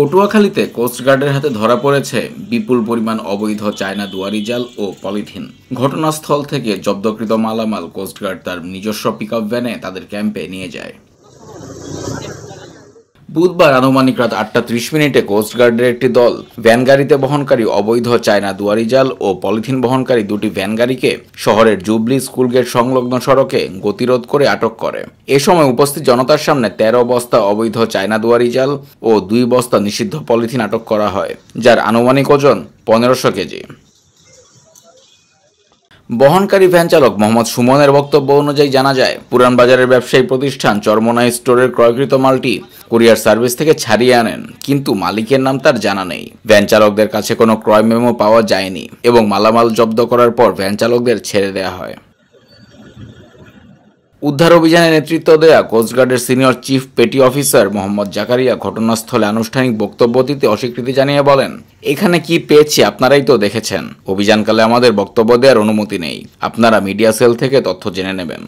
পটুয়াখালীতে কোস্টগার্ডের হাতে ধরা পড়েছে বিপুল পরিমাণ অবৈধ চায়না দুয়ারি জাল ও পলিথিন। ঘটনাস্থল থেকে জব্দকৃত মালামাল কোস্টগার্ড তার নিজস্ব পিকআপ ভ্যানে তাদের ক্যাম্পে নিয়ে যায়। বুধবার আনুমানিক রাত ৮টা ৩০ কোস্টগার্ডের একটি দল ভ্যান গাড়িতে বহনকারী অবৈধ চায়না দুয়ারি জাল ও পলিথিন বহনকারী দুটি ভ্যান গাড়িকে শহরের জুবলি স্কুল গেট সংলগ্ন সড়কে গতিরোধ করে আটক করে। এ সময় উপস্থিত জনতার সামনে ১৩ বস্তা অবৈধ চায়না দুয়ারি জাল ও ২ বস্তা নিষিদ্ধ পলিথিন আটক করা হয়, যার আনুমানিক ওজন ১৫০০ কেজি। বহনকারী ভ্যান চালক মোহাম্মদ সুমনের বক্তব্য অনুযায়ী জানা যায়, পুরান বাজারের ব্যবসায়ী প্রতিষ্ঠান চরমোনাই স্টোরের ক্রয়কৃত মালটি কুরিয়ার সার্ভিস থেকে ছাড়িয়ে আনেন, কিন্তু মালিকের নাম তার জানা নেই। ভ্যান চালকদের কাছে কোনো ক্রয় মেমো পাওয়া যায়নি এবং মালামাল জব্দ করার পর ভ্যান চালকদের ছেড়ে দেওয়া হয়। উদ্ধার অভিযানে নেতৃত্ব দেয়া কোস্টগার্ডের senior chief petty officer Mohammad Zakaria ঘটনাস্থলে আনুষ্ঠানিক বক্তব্য দিতে অস্বীকৃতি জানিয়ে বলেন, এখানে কি পেয়েছি আপনারাই তো দেখেছেন। অভিযানকালে আমাদের বক্তব্য দেওয়ার অনুমতি নেই। আপনারা মিডিয়া সেল থেকে তথ্য জেনে নেবেন।